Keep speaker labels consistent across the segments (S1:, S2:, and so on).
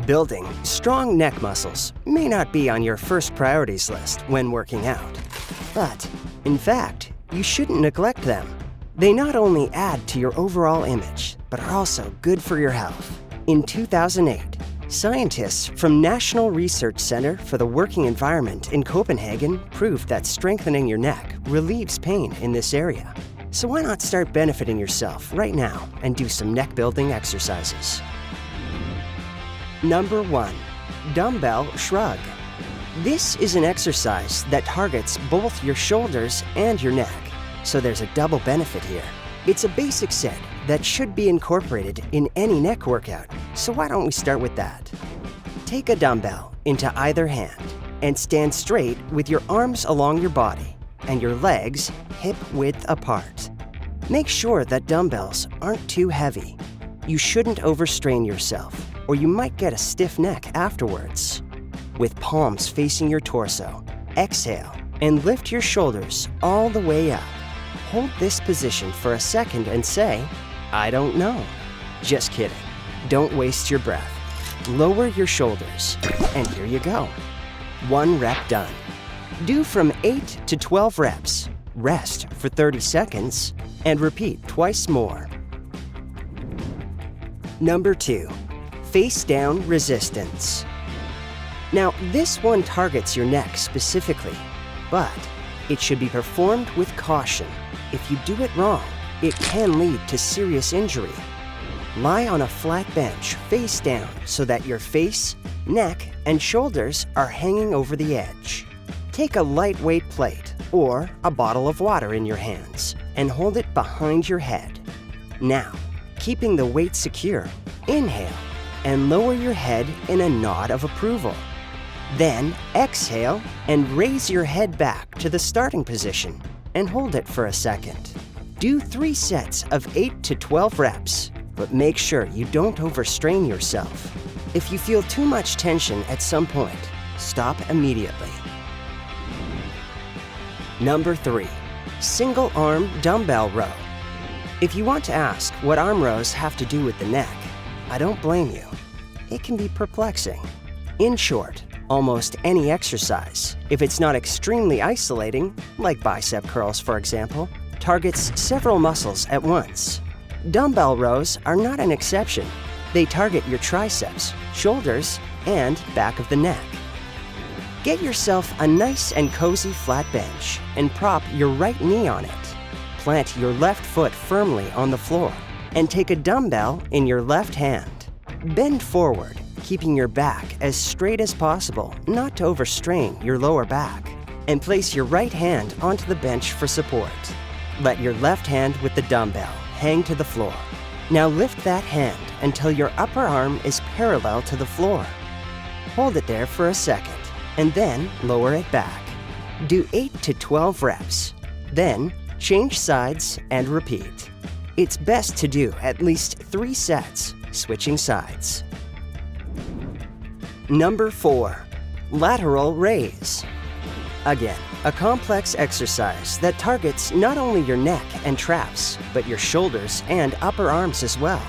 S1: Building strong neck muscles may not be on your first priorities list when working out. But, in fact, you shouldn't neglect them. They not only add to your overall image, but are also good for your health. In 2008, scientists from National Research Center for the Working Environment in Copenhagen proved that strengthening your neck relieves pain in this area. So why not start benefiting yourself right now and do some neck building exercises? Number 1. Dumbbell Shrug. This is an exercise that targets both your shoulders and your neck, so there's a double benefit here. It's a basic set that should be incorporated in any neck workout, so why don't we start with that? Take a dumbbell into either hand and stand straight with your arms along your body and your legs hip-width apart. Make sure that dumbbells aren't too heavy. You shouldn't overstrain yourself, or you might get a stiff neck afterwards. With palms facing your torso, exhale and lift your shoulders all the way up. Hold this position for a second and say, "I don't know." Just kidding. Don't waste your breath. Lower your shoulders, and here you go. 1 rep done. Do from 8 to 12 reps. Rest for 30 seconds, and repeat twice more. Number 2. Face down resistance. Now, this one targets your neck specifically, but it should be performed with caution. If you do it wrong, it can lead to serious injury. Lie on a flat bench face down so that your face, neck, and shoulders are hanging over the edge. Take a lightweight plate or a bottle of water in your hands and hold it behind your head. Now, keeping the weight secure, inhale and lower your head in a nod of approval. Then exhale and raise your head back to the starting position and hold it for a second. Do 3 sets of 8 to 12 reps, but make sure you don't overstrain yourself. If you feel too much tension at some point, stop immediately. Number 3. Single arm dumbbell row. If you want to ask what arm rows have to do with the neck, I don't blame you. It can be perplexing. In short, almost any exercise, if it's not extremely isolating, like bicep curls for example, targets several muscles at once. Dumbbell rows are not an exception. They target your triceps, shoulders, and back of the neck. Get yourself a nice and cozy flat bench and prop your right knee on it. Plant your left foot firmly on the floor and take a dumbbell in your left hand. Bend forward, keeping your back as straight as possible, not to overstrain your lower back, and place your right hand onto the bench for support. Let your left hand with the dumbbell hang to the floor. Now lift that hand until your upper arm is parallel to the floor. Hold it there for a second, and then lower it back. Do 8 to 12 reps. Then change sides and repeat. It's best to do at least 3 sets, switching sides. Number 4. Lateral raise. Again, a complex exercise that targets not only your neck and traps, but your shoulders and upper arms as well.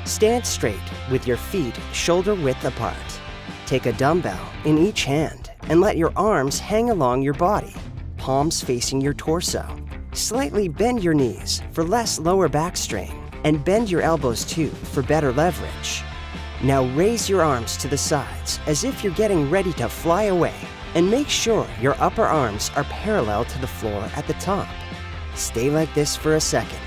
S1: Stand straight with your feet shoulder-width apart. Take a dumbbell in each hand and let your arms hang along your body, palms facing your torso. Slightly bend your knees for less lower back strain, and bend your elbows too for better leverage. Now raise your arms to the sides as if you're getting ready to fly away, and make sure your upper arms are parallel to the floor at the top. Stay like this for a second.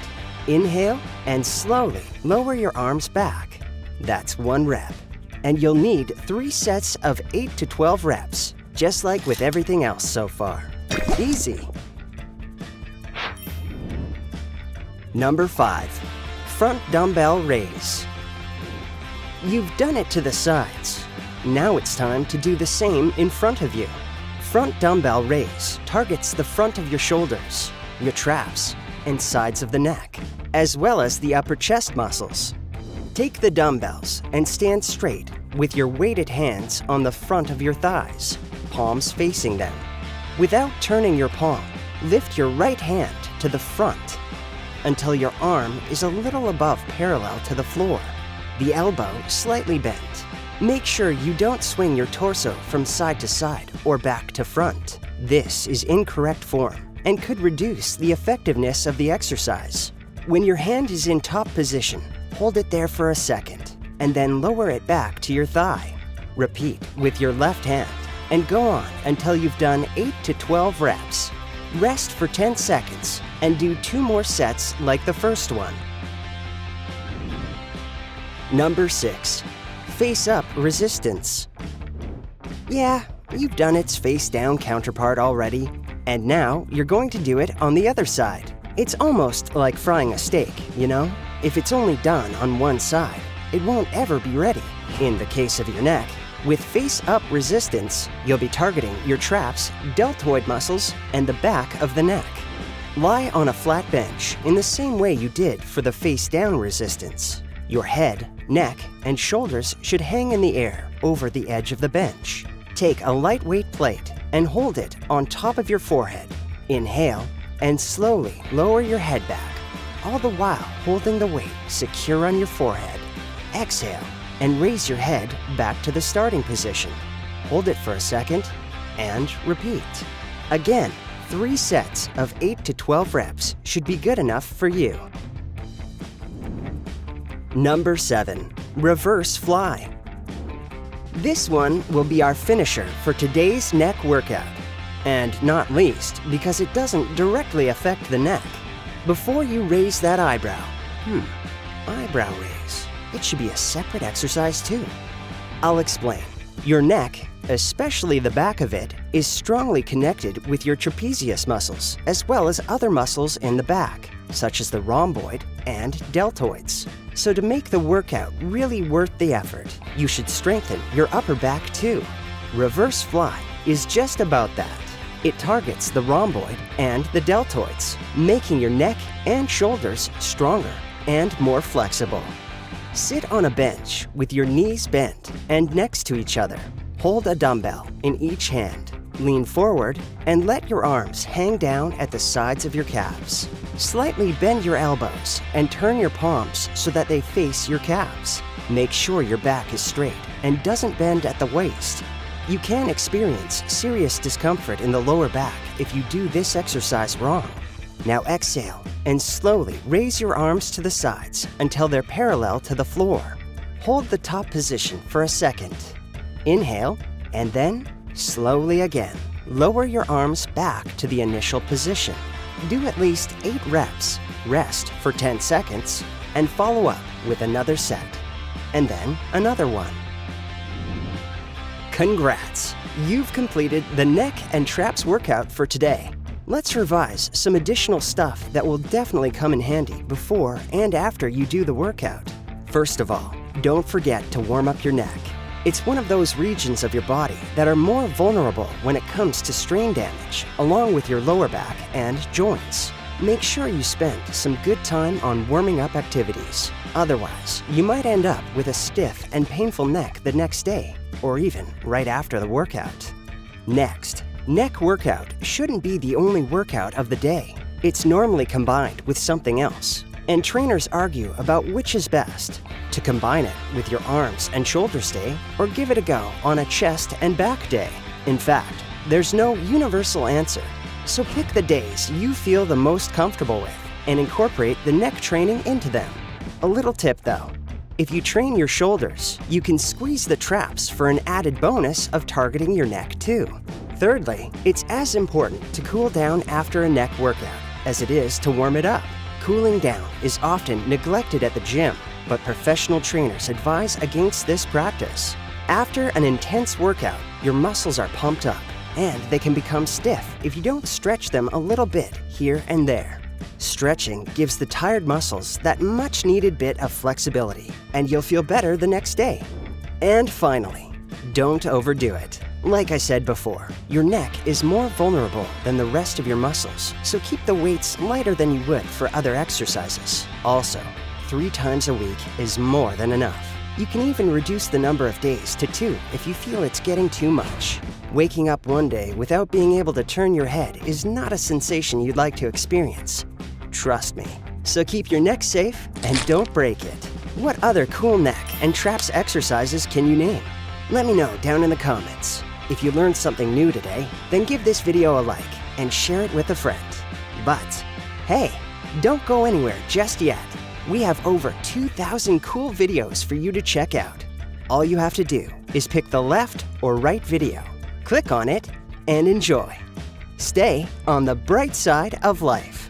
S1: Inhale and slowly lower your arms back. That's 1 rep. And you'll need 3 sets of 8 to 12 reps, just like with everything else so far. Easy. Number 5. Front dumbbell raise. You've done it to the sides. Now it's time to do the same in front of you. Front dumbbell raise targets the front of your shoulders, your traps, and sides of the neck, as well as the upper chest muscles. Take the dumbbells and stand straight with your weighted hands on the front of your thighs, palms facing them. Without turning your palm, lift your right hand to the front until your arm is a little above parallel to the floor, the elbow slightly bent. Make sure you don't swing your torso from side to side or back to front. This is incorrect form and could reduce the effectiveness of the exercise. When your hand is in top position, hold it there for a second and then lower it back to your thigh. Repeat with your left hand and go on until you've done 8 to 12 reps. Rest for 10 seconds and do 2 more sets like the first one. Number 6. Face-up resistance. Yeah, you've done its face-down counterpart already, and now you're going to do it on the other side. It's almost like frying a steak, you know? If it's only done on one side, it won't ever be ready. In the case of your neck, with face-up resistance, you'll be targeting your traps, deltoid muscles, and the back of the neck. Lie on a flat bench in the same way you did for the face-down resistance. Your head, neck, and shoulders should hang in the air over the edge of the bench. Take a lightweight plate and hold it on top of your forehead. Inhale and slowly lower your head back, all the while holding the weight secure on your forehead. Exhale and raise your head back to the starting position. Hold it for a second and repeat. Again, 3 sets of 8 to 12 reps should be good enough for you. Number 7. Reverse fly. This one will be our finisher for today's neck workout. And not least because it doesn't directly affect the neck. Before you raise that eyebrow, eyebrow raise. It should be a separate exercise too. I'll explain. Your neck, especially the back of it, is strongly connected with your trapezius muscles, as well as other muscles in the back, such as the rhomboid and deltoids. So to make the workout really worth the effort, you should strengthen your upper back too. Reverse fly is just about that. It targets the rhomboid and the deltoids, making your neck and shoulders stronger and more flexible. Sit on a bench with your knees bent and next to each other. Hold a dumbbell in each hand. Lean forward and let your arms hang down at the sides of your calves. Slightly bend your elbows and turn your palms so that they face your calves. Make sure your back is straight and doesn't bend at the waist. You can experience serious discomfort in the lower back if you do this exercise wrong. Now exhale and slowly raise your arms to the sides until they're parallel to the floor. Hold the top position for a second. Inhale and then slowly again. Lower your arms back to the initial position. Do at least 8 reps, rest for 10 seconds, and follow up with another set. And then another one. Congrats! You've completed the neck and traps workout for today. Let's revise some additional stuff that will definitely come in handy before and after you do the workout. First of all, don't forget to warm up your neck. It's one of those regions of your body that are more vulnerable when it comes to strain damage, along with your lower back and joints. Make sure you spend some good time on warming up activities. Otherwise, you might end up with a stiff and painful neck the next day, or even right after the workout. Next, neck workout shouldn't be the only workout of the day. It's normally combined with something else, and trainers argue about which is best, to combine it with your arms and shoulders day or give it a go on a chest and back day. In fact, there's no universal answer, so pick the days you feel the most comfortable with and incorporate the neck training into them. A little tip though, if you train your shoulders, you can squeeze the traps for an added bonus of targeting your neck too. Thirdly, it's as important to cool down after a neck workout as it is to warm it up. Cooling down is often neglected at the gym, but professional trainers advise against this practice. After an intense workout, your muscles are pumped up, and they can become stiff if you don't stretch them a little bit here and there. Stretching gives the tired muscles that much-needed bit of flexibility, and you'll feel better the next day. And finally, don't overdo it. Like I said before, your neck is more vulnerable than the rest of your muscles, so keep the weights lighter than you would for other exercises. Also, 3 times a week is more than enough. You can even reduce the number of days to 2 if you feel it's getting too much. Waking up one day without being able to turn your head is not a sensation you'd like to experience. Trust me. So keep your neck safe and don't break it. What other cool neck and traps exercises can you name? Let me know down in the comments. If you learned something new today, then give this video a like and share it with a friend. But hey, don't go anywhere just yet. We have over 2,000 cool videos for you to check out. All you have to do is pick the left or right video, click on it, and enjoy. Stay on the bright side of life.